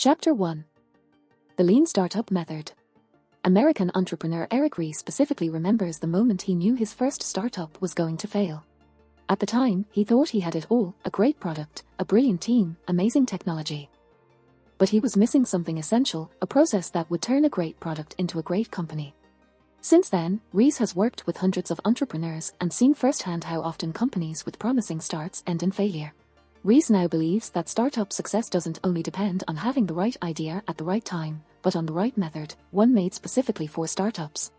Chapter 1. The Lean Startup Method. American entrepreneur Eric Ries specifically remembers the moment he knew his first startup was going to fail. At the time, he thought he had it all: a great product, a brilliant team, amazing technology. But he was missing something essential, a process that would turn a great product into a great company. Since then, Ries has worked with hundreds of entrepreneurs and seen firsthand how often companies with promising starts end in failure. Ries now believes that startup success doesn't only depend on having the right idea at the right time, but on the right method, one made specifically for startups.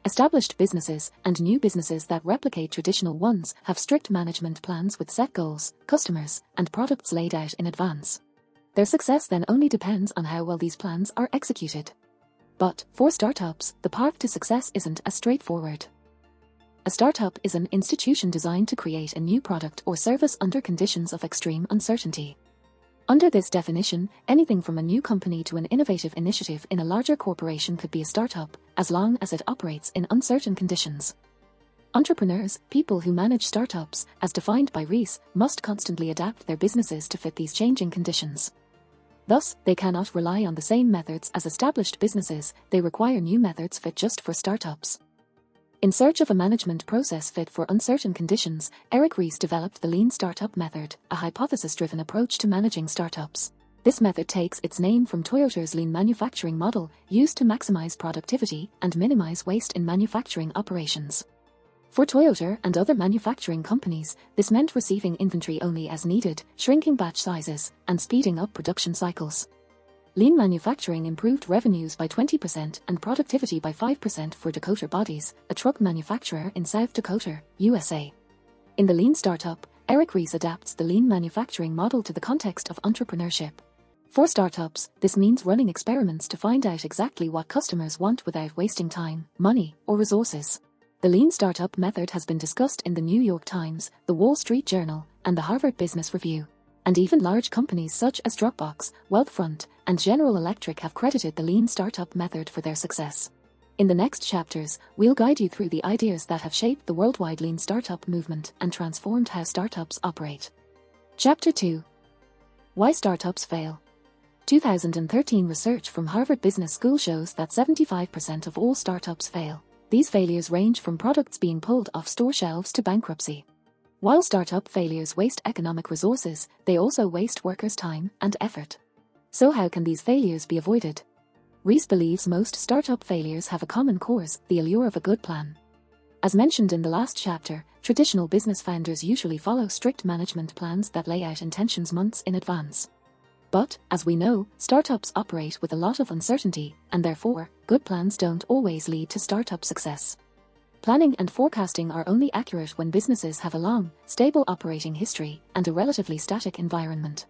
Established businesses and new businesses that replicate traditional ones have strict management plans with set goals, customers, and products laid out in advance. Their success then only depends on how well these plans are executed. But, for startups, the path to success isn't as straightforward. A startup is an institution designed to create a new product or service under conditions of extreme uncertainty. Under this definition, anything from a new company to an innovative initiative in a larger corporation could be a startup, as long as it operates in uncertain conditions. Entrepreneurs, people who manage startups, as defined by Ries, must constantly adapt their businesses to fit these changing conditions. Thus, they cannot rely on the same methods as established businesses, they require new methods fit just for startups. In search of a management process fit for uncertain conditions, Eric Ries developed the Lean Startup Method, a hypothesis-driven approach to managing startups. This method takes its name from Toyota's lean manufacturing model, used to maximize productivity and minimize waste in manufacturing operations. For Toyota and other manufacturing companies, this meant receiving inventory only as needed, shrinking batch sizes, and speeding up production cycles. Lean manufacturing improved revenues by 20% and productivity by 5% for Dakota Bodies, a truck manufacturer in South Dakota, USA. In the Lean Startup, Eric Ries adapts the lean manufacturing model to the context of entrepreneurship. For startups, this means running experiments to find out exactly what customers want without wasting time, money, or resources. The Lean Startup Method has been discussed in the New York Times, the Wall Street Journal, and the Harvard Business Review. And even large companies such as Dropbox, Wealthfront, and General Electric have credited the Lean Startup Method for their success. In the next chapters, we'll guide you through the ideas that have shaped the worldwide Lean Startup movement and transformed how startups operate. Chapter 2. Why Startups Fail. 2013 research from Harvard Business School shows that 75% of all startups fail. These failures range from products being pulled off store shelves to bankruptcy. While startup failures waste economic resources, they also waste workers' time and effort. So how can these failures be avoided? Ries believes most startup failures have a common cause: the allure of a good plan. As mentioned in the last chapter, traditional business founders usually follow strict management plans that lay out intentions months in advance. But, as we know, startups operate with a lot of uncertainty, and therefore, good plans don't always lead to startup success. Planning and forecasting are only accurate when businesses have a long, stable operating history and a relatively static environment.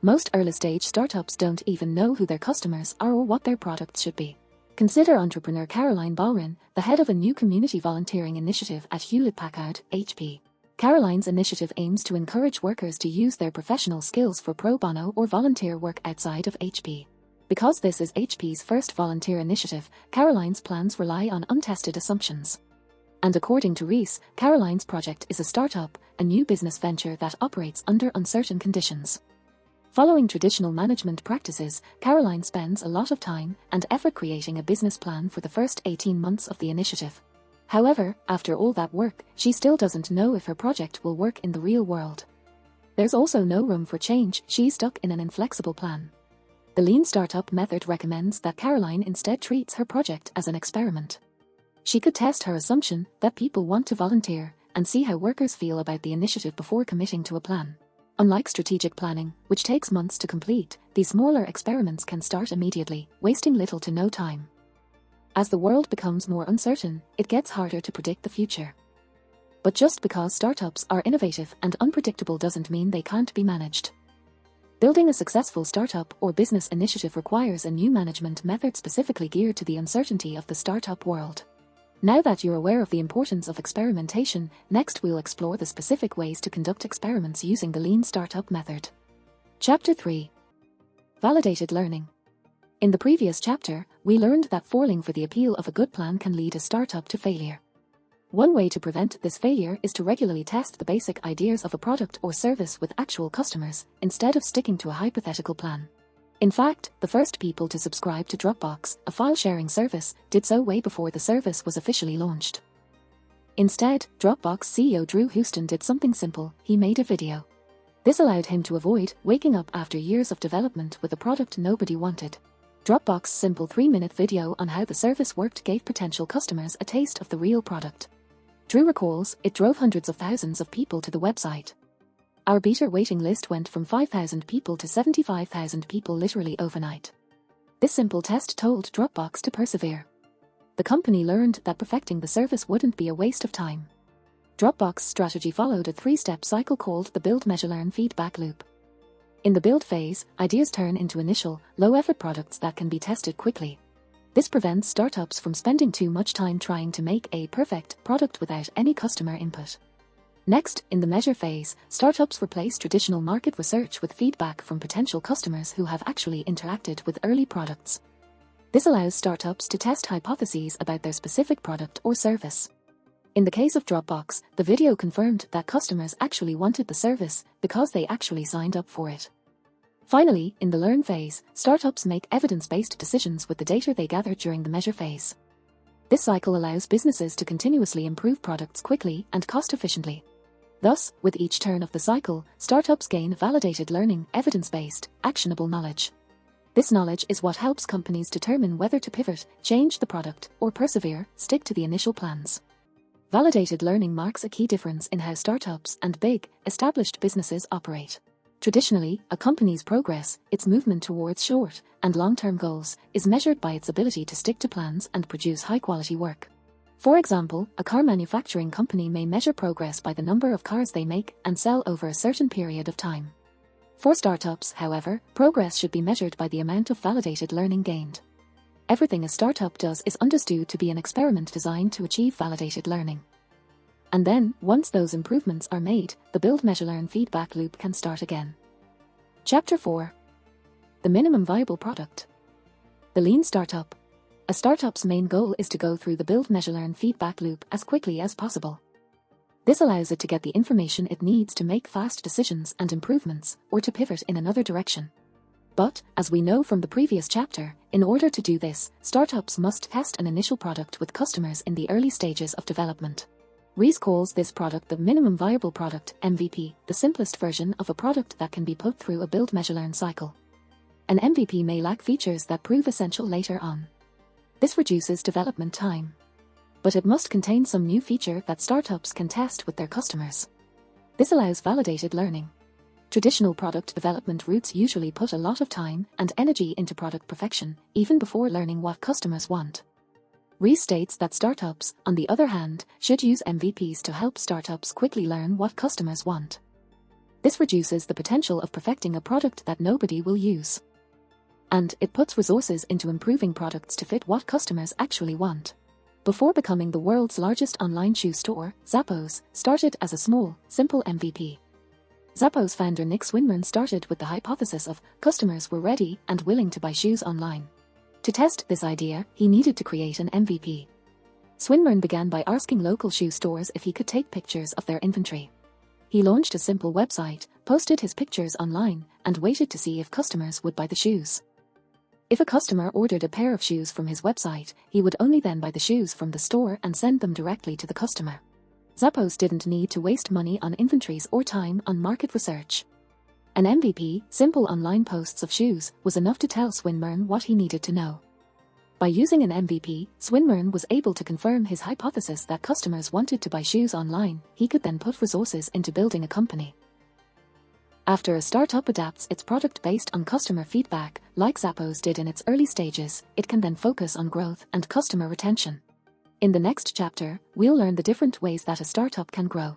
Most early-stage startups don't even know who their customers are or what their products should be. Consider entrepreneur Caroline Ballrin, the head of a new community volunteering initiative at Hewlett-Packard, HP. Caroline's initiative aims to encourage workers to use their professional skills for pro bono or volunteer work outside of HP. Because this is HP's first volunteer initiative, Caroline's plans rely on untested assumptions. And according to Ries, Caroline's project is a startup, a new business venture that operates under uncertain conditions. Following traditional management practices, Caroline spends a lot of time and effort creating a business plan for the first 18 months of the initiative. However, after all that work, she still doesn't know if her project will work in the real world. There's also no room for change, she's stuck in an inflexible plan. The Lean Startup Method recommends that Caroline instead treats her project as an experiment. She could test her assumption that people want to volunteer and see how workers feel about the initiative before committing to a plan. Unlike strategic planning, which takes months to complete, these smaller experiments can start immediately, wasting little to no time. As the world becomes more uncertain, it gets harder to predict the future. But just because startups are innovative and unpredictable doesn't mean they can't be managed. Building a successful startup or business initiative requires a new management method specifically geared to the uncertainty of the startup world. Now that you're aware of the importance of experimentation, next we'll explore the specific ways to conduct experiments using the Lean Startup Method. Chapter 3. Validated Learning. In the previous chapter, we learned that falling for the appeal of a good plan can lead a startup to failure. One way to prevent this failure is to regularly test the basic ideas of a product or service with actual customers, instead of sticking to a hypothetical plan. In fact, the first people to subscribe to Dropbox, a file-sharing service, did so way before the service was officially launched. Instead, Dropbox CEO Drew Houston did something simple: he made a video. This allowed him to avoid waking up after years of development with a product nobody wanted. Dropbox's simple 3-minute video on how the service worked gave potential customers a taste of the real product. Drew recalls, it drove hundreds of thousands of people to the website. Our beta waiting list went from 5,000 people to 75,000 people literally overnight. This simple test told Dropbox to persevere. The company learned that perfecting the service wouldn't be a waste of time. Dropbox's strategy followed a 3-step cycle called the build, measure, learn feedback loop. In the build phase, ideas turn into initial, low-effort products that can be tested quickly. This prevents startups from spending too much time trying to make a perfect product without any customer input. Next, in the measure phase, startups replace traditional market research with feedback from potential customers who have actually interacted with early products. This allows startups to test hypotheses about their specific product or service. In the case of Dropbox, the video confirmed that customers actually wanted the service because they actually signed up for it. Finally, in the learn phase, startups make evidence-based decisions with the data they gathered during the measure phase. This cycle allows businesses to continuously improve products quickly and cost-efficiently. Thus, with each turn of the cycle, startups gain validated learning, evidence-based, actionable knowledge. This knowledge is what helps companies determine whether to pivot, change the product, or persevere, stick to the initial plans. Validated learning marks a key difference in how startups and big, established businesses operate. Traditionally, a company's progress, its movement towards short- and long-term goals, is measured by its ability to stick to plans and produce high-quality work. For example, a car manufacturing company may measure progress by the number of cars they make and sell over a certain period of time. For startups, however, progress should be measured by the amount of validated learning gained. Everything a startup does is understood to be an experiment designed to achieve validated learning. And then, once those improvements are made, the build, measure, learn feedback loop can start again. Chapter 4. The minimum viable product. The lean startup. A startup's main goal is to go through the build, measure, learn feedback loop as quickly as possible. This allows it to get the information it needs to make fast decisions and improvements, or to pivot in another direction. But, as we know from the previous chapter, in order to do this, startups must test an initial product with customers in the early stages of development. Rees calls this product the minimum viable product, MVP, the simplest version of a product that can be put through a build, measure, learn cycle. An MVP may lack features that prove essential later on. This reduces development time. But it must contain some new feature that startups can test with their customers. This allows validated learning. Traditional product development routes usually put a lot of time and energy into product perfection, even before learning what customers want. Rees states that startups, on the other hand, should use MVPs to help startups quickly learn what customers want. This reduces the potential of perfecting a product that nobody will use. And it puts resources into improving products to fit what customers actually want. Before becoming the world's largest online shoe store, Zappos started as a small, simple MVP. Zappos founder Nick Swinmurn started with the hypothesis of customers were ready and willing to buy shoes online. To test this idea, he needed to create an MVP. Swinmurn began by asking local shoe stores if he could take pictures of their inventory. He launched a simple website, posted his pictures online, and waited to see if customers would buy the shoes. If a customer ordered a pair of shoes from his website, he would only then buy the shoes from the store and send them directly to the customer. Zappos didn't need to waste money on inventories or time on market research. An MVP, simple online posts of shoes, was enough to tell Swinmurn what he needed to know. By using an MVP, Swinmurn was able to confirm his hypothesis that customers wanted to buy shoes online. He could then put resources into building a company. After a startup adapts its product based on customer feedback, like Zappos did in its early stages, it can then focus on growth and customer retention. In the next chapter, we'll learn the different ways that a startup can grow.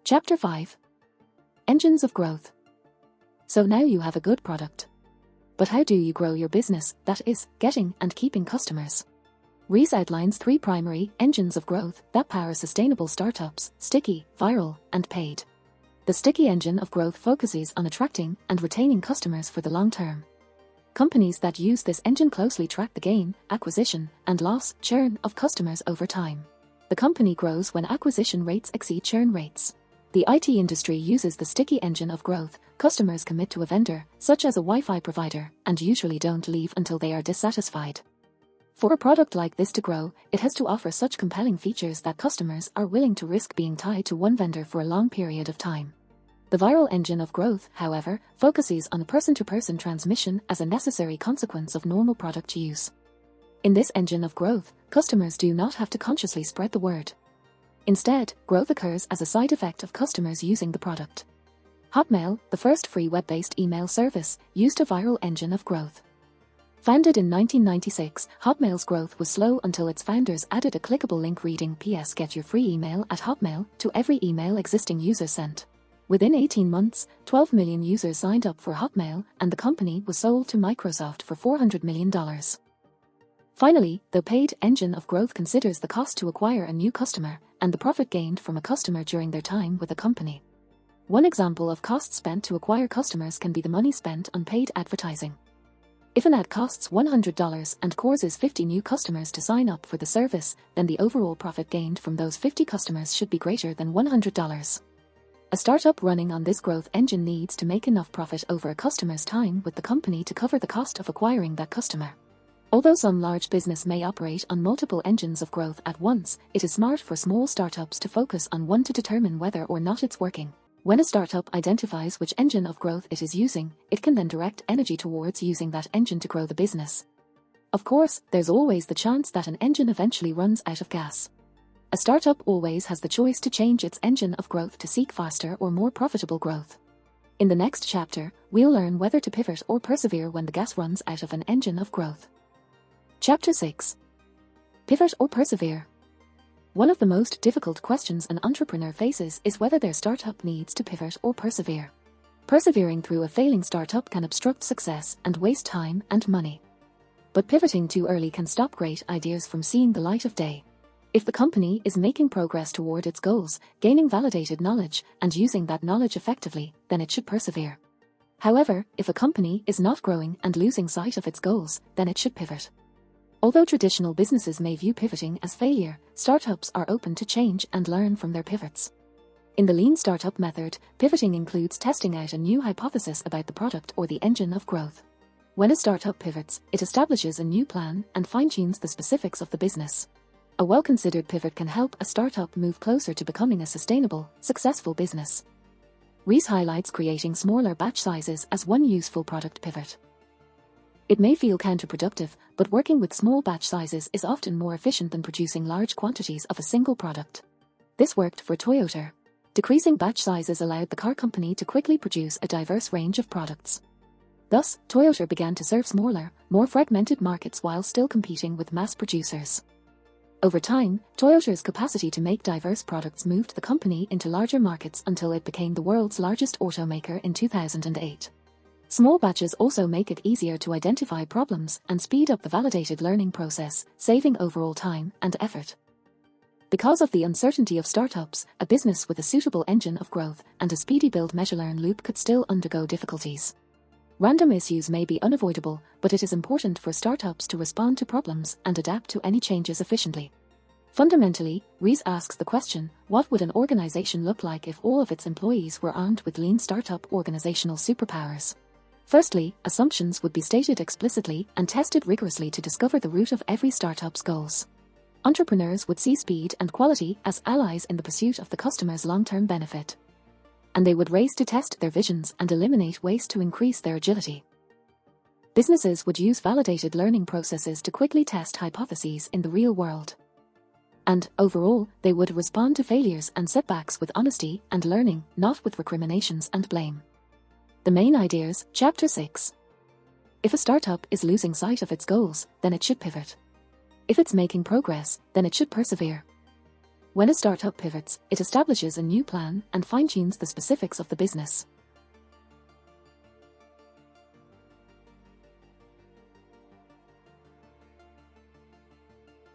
Chapter 5. Engines of Growth. So now you have a good product. But how do you grow your business, that is, getting and keeping customers? Rees outlines 3 primary engines of growth that power sustainable startups: sticky, viral, and paid. The sticky engine of growth focuses on attracting and retaining customers for the long term. Companies that use this engine closely track the gain, acquisition, and loss, churn of customers over time. The company grows when acquisition rates exceed churn rates. The IT industry uses the sticky engine of growth. Customers commit to a vendor, such as a Wi-Fi provider, and usually don't leave until they are dissatisfied. For a product like this to grow, it has to offer such compelling features that customers are willing to risk being tied to one vendor for a long period of time. The viral engine of growth, however, focuses on a person-to-person transmission as a necessary consequence of normal product use. In this engine of growth, customers do not have to consciously spread the word. Instead, growth occurs as a side effect of customers using the product. Hotmail, the first free web-based email service, used a viral engine of growth. Founded in 1996, Hotmail's growth was slow until its founders added a clickable link reading "PS Get your free email at Hotmail" to every email existing users sent. Within 18 months, 12 million users signed up for Hotmail, and the company was sold to Microsoft for $400 million. Finally, the paid engine of growth considers the cost to acquire a new customer, and the profit gained from a customer during their time with a company. One example of costs spent to acquire customers can be the money spent on paid advertising. If an ad costs $100 and causes 50 new customers to sign up for the service, then the overall profit gained from those 50 customers should be greater than $100. A startup running on this growth engine needs to make enough profit over a customer's time with the company to cover the cost of acquiring that customer. Although some large business may operate on multiple engines of growth at once, it is smart for small startups to focus on one to determine whether or not it's working. When a startup identifies which engine of growth it is using, it can then direct energy towards using that engine to grow the business. Of course, there's always the chance that an engine eventually runs out of gas. A startup always has the choice to change its engine of growth to seek faster or more profitable growth. In the next chapter, we'll learn whether to pivot or persevere when the gas runs out of an engine of growth. Chapter 6. Pivot or persevere. One of the most difficult questions an entrepreneur faces is whether their startup needs to pivot or persevere. Persevering through a failing startup can obstruct success and waste time and money. But pivoting too early can stop great ideas from seeing the light of day. If the company is making progress toward its goals, gaining validated knowledge, and using that knowledge effectively, then it should persevere. However, if a company is not growing and losing sight of its goals, then it should pivot. Although traditional businesses may view pivoting as failure, startups are open to change and learn from their pivots. In the lean startup method, pivoting includes testing out a new hypothesis about the product or the engine of growth. When a startup pivots, it establishes a new plan and fine-tunes the specifics of the business. A well-considered pivot can help a startup move closer to becoming a sustainable, successful business. Rees highlights creating smaller batch sizes as one useful product pivot. It may feel counterproductive, but working with small batch sizes is often more efficient than producing large quantities of a single product. This worked for Toyota. Decreasing batch sizes allowed the car company to quickly produce a diverse range of products. Thus, Toyota began to serve smaller, more fragmented markets while still competing with mass producers. Over time, Toyota's capacity to make diverse products moved the company into larger markets until it became the world's largest automaker in 2008. Small batches also make it easier to identify problems and speed up the validated learning process, saving overall time and effort. Because of the uncertainty of startups, a business with a suitable engine of growth and a speedy build-measure-learn loop could still undergo difficulties. Random issues may be unavoidable, but it is important for startups to respond to problems and adapt to any changes efficiently. Fundamentally, Rees asks the question, what would an organization look like if all of its employees were armed with lean startup organizational superpowers? Firstly, assumptions would be stated explicitly and tested rigorously to discover the root of every startup's goals. Entrepreneurs would see speed and quality as allies in the pursuit of the customer's long-term benefit. And they would race to test their visions and eliminate waste to increase their agility. Businesses would use validated learning processes to quickly test hypotheses in the real world. And, overall, they would respond to failures and setbacks with honesty and learning, not with recriminations and blame. The main ideas, Chapter 6. If a startup is losing sight of its goals, then it should pivot. If it's making progress, then it should persevere. When a startup pivots, it establishes a new plan and fine-tunes the specifics of the business.